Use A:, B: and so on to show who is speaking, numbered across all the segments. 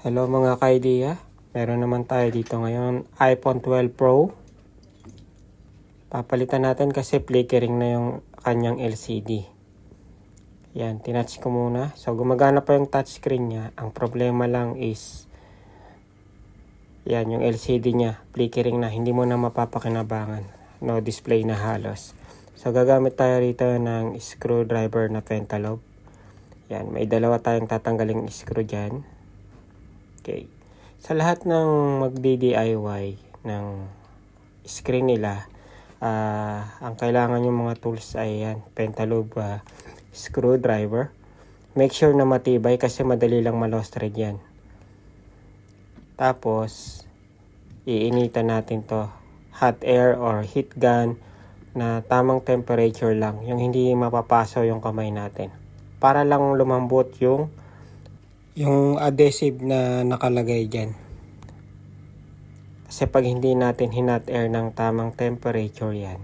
A: Hello mga ka-idea, meron naman tayo dito ngayon iPhone 12 Pro. Papalitan natin kasi flickering na yung kanyang LCD. Yan, tinouch ko muna. So gumagana pa yung touchscreen niya. Ang problema lang is yan, yung LCD niya flickering na, hindi mo na mapapakinabangan. No display na halos. So gagamit tayo rito ng screwdriver na pentalobe. Yan, may dalawa tayong tatanggaling screw dyan. Okay. Sa lahat ng magdi-DIY ng screen nila, ang kailangan yung mga tools ay yan, pentalobe screwdriver. Make sure na matibay kasi madali lang ma-lost thread yan. Tapos, iinitan natin to. Hot air or heat gun na tamang temperature lang. Yung hindi mapapasaw yung kamay natin. Para lang lumambot yung adhesive na nakalagay dyan. Kasi pag hindi natin hinot air ng tamang temperature yan,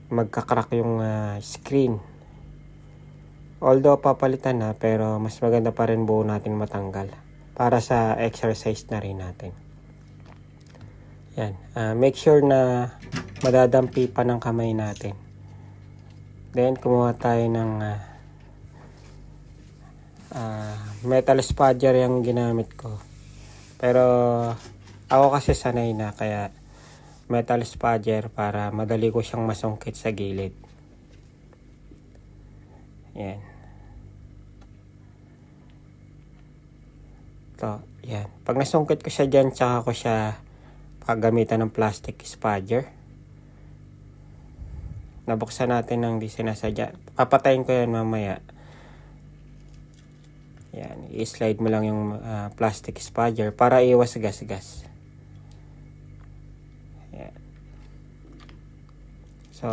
A: magkakrak yung screen. Although papalitan na, pero mas maganda pa rin buo natin matanggal. Para sa exercise na rin natin. Yan. Make sure na madadampi pa ng kamay natin. Then kumuha tayo ng metal spudger yung ginamit ko. Pero ako kasi sanay na, kaya metal spudger para madali ko siyang masungkit sa gilid. Yan. To, yan. Pag nasungkit ko siya dyan, tsaka ko siya paggamitan ng plastic spudger. Nabuksan natin ng di sinasadya. Papatayin ko yan mamaya. Yan, i-slide mo lang yung plastic spudger para iwas gas-gas. Yan. So,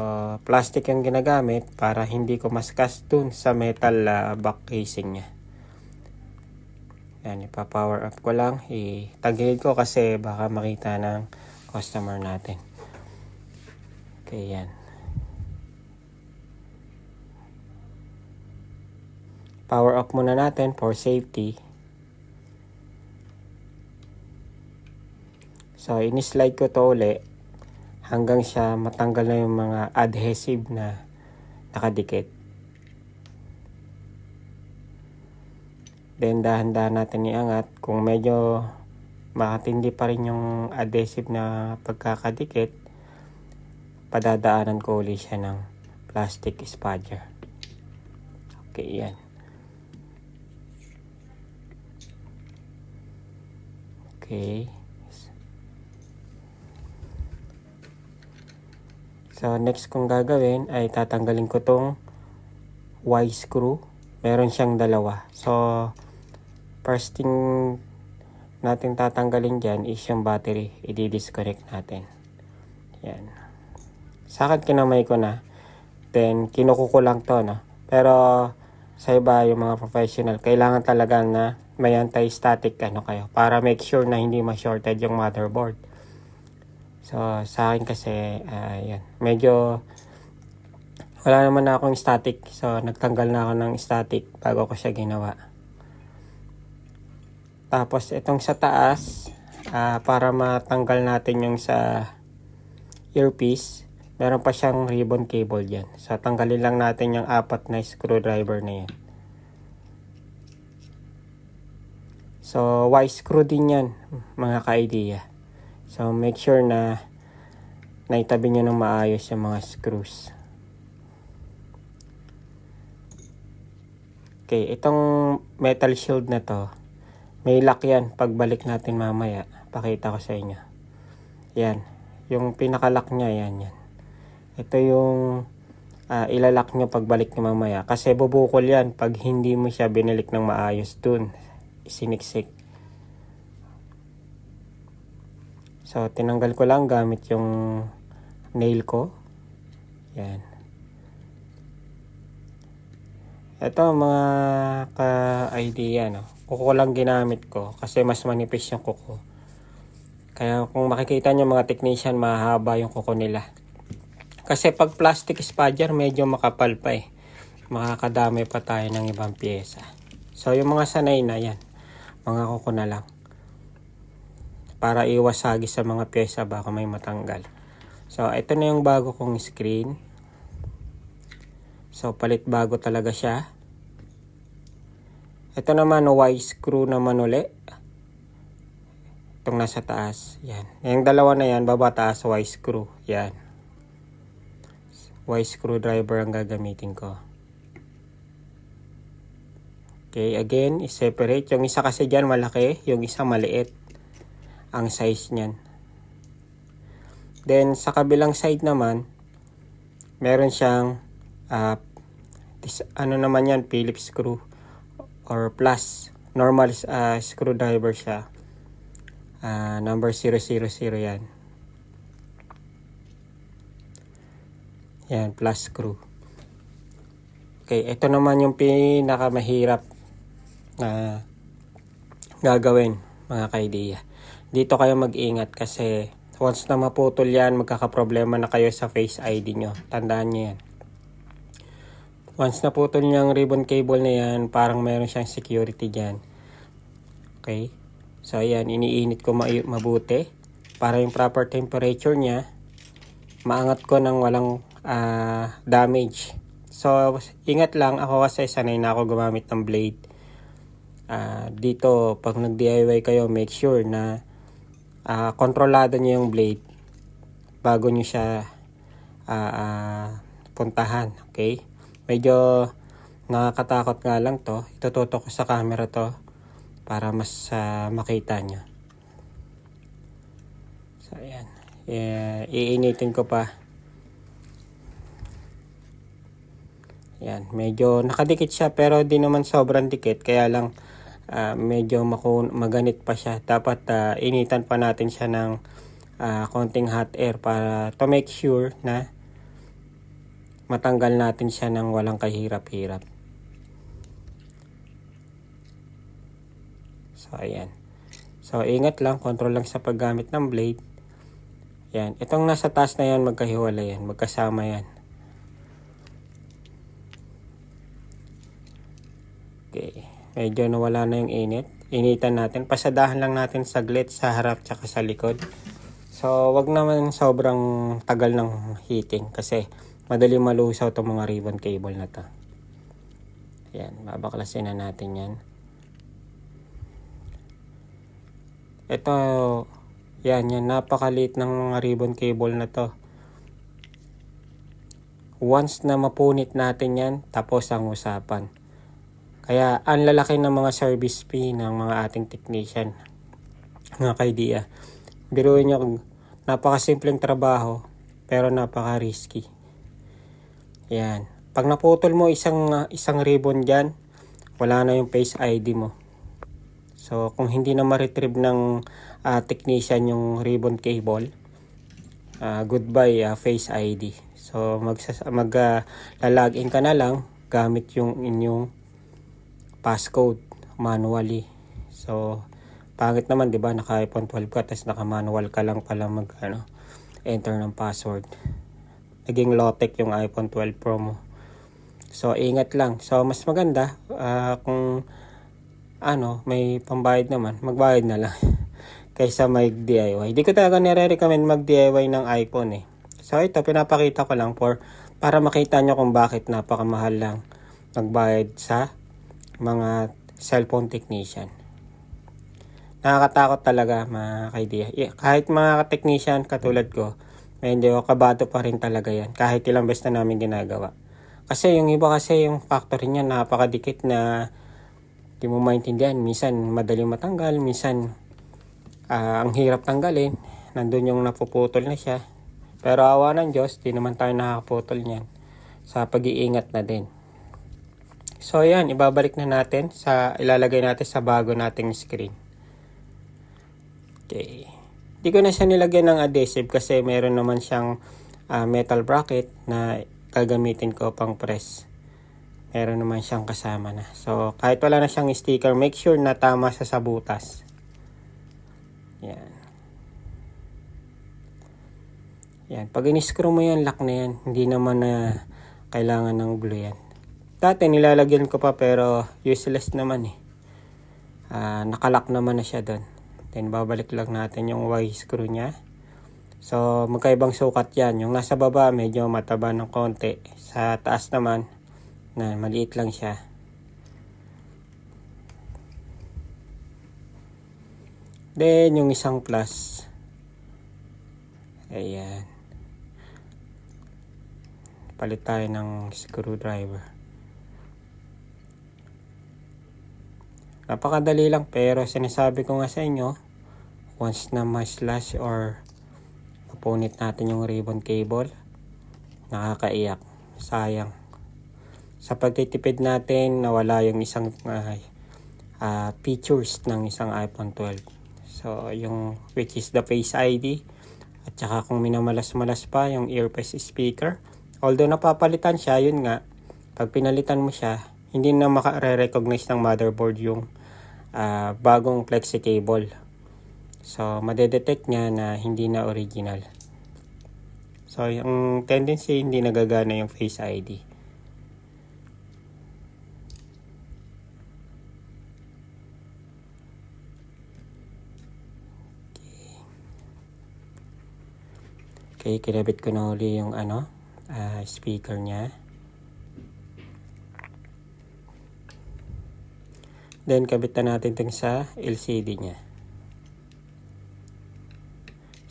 A: plastic yung ginagamit para hindi ko maskas dun sa metal back casing niya. Yan, ipa-power up ko lang. Itagilid ko kasi baka makita ng customer natin. Okay, yan. Power up muna natin for safety. So, ini-slide ko to uli hanggang siya matanggal na yung mga adhesive na nakadikit. Then, dahan-dahan natin iangat. Kung medyo makatindi pa rin yung adhesive na pagkakadikit, padadaanan ko uli siya ng plastic spudger. Okay, yan. Okay. So, next kong gagawin ay tatanggalin ko tong Y screw. Meron siyang dalawa. So, first thing natin tatanggalin dyan is yung battery. I-disconnect natin. Yan. Sa akin, kinamay ko na. Then, kinukuko lang to, no? Pero, sa iba, yung mga professional, kailangan talaga na may anti-static kayo para make sure na hindi ma-shorted yung motherboard. So, sa akin kasi, yan. Medyo, wala naman na akong static. So, nagtanggal na ako ng static bago ko siya ginawa. Tapos, itong sa taas, para matanggal natin yung sa earpiece, meron pa siyang ribbon cable dyan. So, tanggalin lang natin yung 4 na screwdriver na yan. So, Y screw din yan, mga ka-idea. So, make sure na naitabi nyo ng maayos yung mga screws. Okay, itong metal shield na to, may lock yan pagbalik natin mamaya. Pakita ko sa inyo. Yan, yung pinaka-lock nya, yan. Ito yung ilalak nyo pagbalik nyo mamaya. Kasi bubukol yan pag hindi mo siya binilik ng maayos dun. Isiniksik. So, tinanggal ko lang gamit yung nail ko. Yan. Ito mga ka-idea, no? Kuko lang ginamit ko kasi mas manipis yung kuko. Kaya kung makikita nyo mga technician, mahaba yung kuko nila. Kasi pag plastic spudger, medyo makapal pa eh. Makakadami pa tayo ng ibang pyesa. So, yung mga sanay na yan. Mangako ko na lang. Para iwas hagi sa mga pyesa baka may matanggal. So, ito na yung bago kong screen. So, palit bago talaga siya. Ito naman, Y screw naman uli. Itong nasa taas. Yan. Yung dalawa na yan, baba taas, Y screw. Yan. Y screwdriver ang gagamitin ko. Okay, again, i-separate. Yung isa kasi dyan malaki, yung isa maliit ang size niyan. Then, sa kabilang side naman, meron siyang ano naman yan, Phillips screw or plus. Normal screwdriver siya. Number 000 yan. Yan, plus screw. Okay, ito naman yung pinakamahirap na gagawin, mga ka-idea. Dito kayo mag-ingat kasi once na maputol yan, magkakaproblema na kayo sa Face ID nyo. Tandaan nyo yan. Once na putol nyo yung ribbon cable na yan, parang meron siyang security dyan. Okay? So, ayan, iniinit ko mabuti para yung proper temperature niya, maangat ko ng walang damage. So, ingat lang. Ako kasi sanay na ako gumamit ng blade. Dito, pag nag-DIY kayo, make sure na kontrolado nyo yung blade bago nyo siya puntahan. Okay? Medyo nakakatakot nga lang to. Itututok ko sa camera to para mas makita nyo. So, ayan. Iinitin ko pa. Yan, medyo nakadikit siya pero di naman sobrang dikit. Kaya lang medyo maganit pa siya. Dapat initan pa natin siya ng konting hot air para to make sure na matanggal natin siya ng walang kahirap-hirap. So, ayan. So, ingat lang. Control lang sa paggamit ng blade. Yan. Itong nasa taas na yan, magkahiwalay yan. Magkasama yan. Okay. Medyo nawala na yung init. Initan natin. Pasadahan lang natin saglit sa harap tsaka sa likod. So, wag naman sobrang tagal ng heating kasi madali malusaw itong mga ribbon cable na to. Yan. Babaklasin na natin yan. Ito, yan. Napakaliit ng mga ribbon cable na to. Once na mapunit natin yan, tapos ang usapan. Kaya, ang lalaki ng mga service fee ng mga ating technician. Mga ka-idea. Biruin nyo, napakasimpleng trabaho, pero napaka-risky. Yan. Pag naputol mo isang ribbon dyan, wala na yung Face ID mo. So, kung hindi na ma-retrieve ng technician yung ribbon cable, goodbye Face ID. So, lalagin ka na lang gamit yung inyong passcode manually. So, pangit naman, 'di ba? Naka iPhone 12 ka tapos naka-manual ka lang pala enter ng password. Naging low-tech yung iPhone 12 Pro mo. So, ingat lang. So, mas maganda kung may pambayad naman, magbayad na lang kaysa mag-DIY. Di ko talaga nire-recommend mag-DIY ng iPhone eh. So, ito pinapakita ko lang para makita nyo kung bakit napakamahal lang magbayad sa mga cellphone technician. Nakakatakot talaga, mga ka-idea. Kahit mga technician katulad ko, medyo kabado pa rin talaga yan. Kahit ilang beses na namin ginagawa. Kasi yung iba kasi yung factory niya napakadikit na di mo maintindihan. Minsan madaling matanggal, minsan ang hirap tanggalin. Nandun yung napuputol na siya. Pero awa ng Diyos, di naman tayo nakakaputol niyan. Sa pag-iingat na din. So, yan. Ibabalik na natin. Ilalagay natin sa bago nating screen. Okay. Di ko na siya nilagyan ng adhesive kasi meron naman siyang metal bracket na gagamitin ko pang press. Meron naman siyang kasama na. So, kahit wala na siyang sticker, make sure na tama sa butas. Yan. Yan. Pag in-screw mo yan, lock na yan. Hindi naman na kailangan ng glue yan. Dati nilalagyan ko pa pero useless naman eh. nakalock naman na siya doon. Then babalik lang natin yung Y screw niya. So magkaibang sukat yan. Yung nasa baba medyo mataba ng konti. Sa taas naman na maliit lang siya. Then yung isang plus. Ayan. Palit tayo ng screwdriver. Napakadali lang, pero sinasabi ko nga sa inyo, once na ma-slash or mapunit natin yung ribbon cable, nakakaiyak, sayang. Sa pagtitipid natin, nawala yung isang features ng isang iPhone 12. So yung which is the Face ID, at saka kung minamalas-malas pa yung earpiece speaker. Although napapalitan siya, yun nga, pag pinalitan mo siya, hindi na maka-recognize ng motherboard yung bagong flexi cable. So madedetect niya na hindi na original. So yung tendency, hindi nagagana yung Face ID. Okay, kinabit ko na uli yung speaker niya. Then kabit na natin itong sa LCD niya.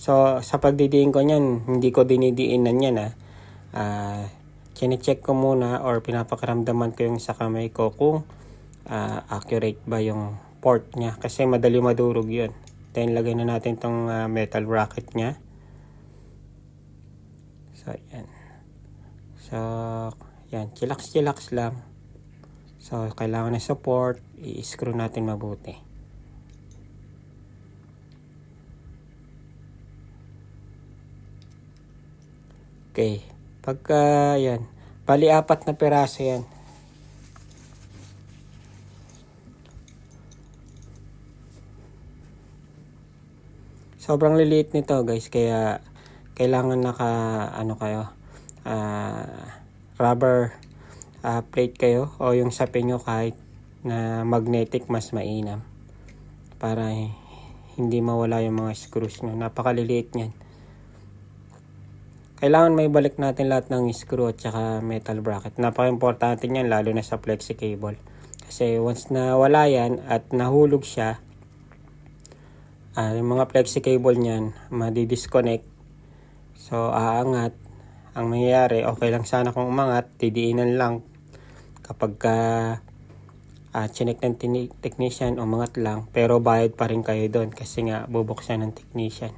A: So sa pagdidiin ko niyan, hindi ko dinidiinan yan chine-check ko muna or pinapakaramdaman ko yung sa kamay ko kung accurate ba yung port niya, kasi madali madurog yun. Then lagay na natin itong metal bracket niya. So yan. So yan, chillax lang. So kailangan ng support, i-screw natin mabuti. Okay, pagka yan, bali 4 na piraso yan. Sobrang liliit nito guys, kaya kailangan kayo rubber plate kayo, o yung sapin nyo kahit na magnetic, mas mainam para hindi mawala yung mga screws nyo. Napakaliliit nyan. Kailangan may balik natin lahat ng screw at saka metal bracket. Napaka-importante nyan, lalo na sa flexi cable, kasi once na wala yan at nahulog siya, yung mga flexi cable nyan madi-disconnect. So aangat. Ang nangyayari, okay lang sana kung umangat, didiinan lang. Kapag chinek ng technician, umangat lang, pero bayad pa rin kayo doon kasi nga bubuksan ng technician.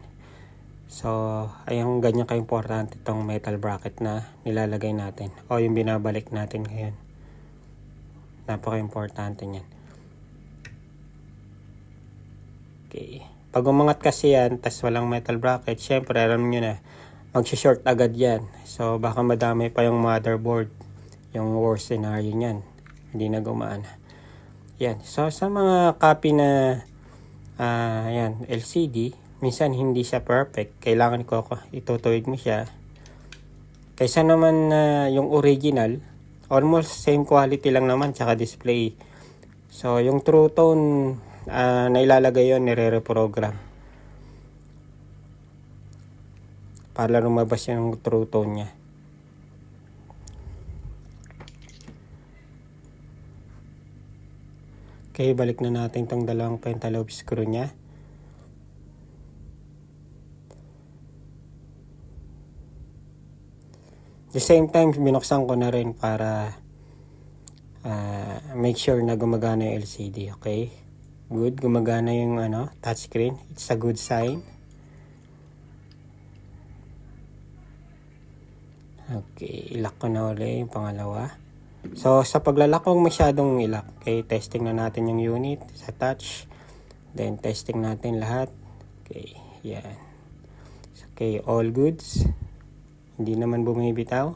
A: So ayun, ganyan ka-importante itong metal bracket na nilalagay natin o yung binabalik natin ngayon. Napaka-importante niyan. Okay. Pag umangat kasi yan, tas walang metal bracket, syempre alam nyo na, mag-short agad yan. So baka madami pa yung motherboard. Yung worst scenario niyan, hindi na gumana. Yan. So sa mga copy na yan, LCD, minsan hindi siya perfect. Kailangan ko itutuwid mo siya. Kaysa naman yung original, almost same quality lang naman, tsaka display. So yung True Tone na ilalagay yun, nire-reprogram para lumabas yung True Tone niya. Okay, balik na natin tong dalawang pentalobe screw niya. The same time, binuksan ko na rin para make sure na gumagana yung LCD. Okay, good, gumagana yung touchscreen. It's a good sign. Okay, ilock ko na ulit yung pangalawa. So sa paglalak, huwag masyadong ilock. Okay, testing na natin yung unit sa touch. Then testing natin lahat. Okay, yan. Okay, all goods. Hindi naman bumibitaw.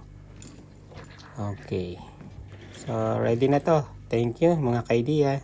A: Okay. So ready na to. Thank you mga ka-idea.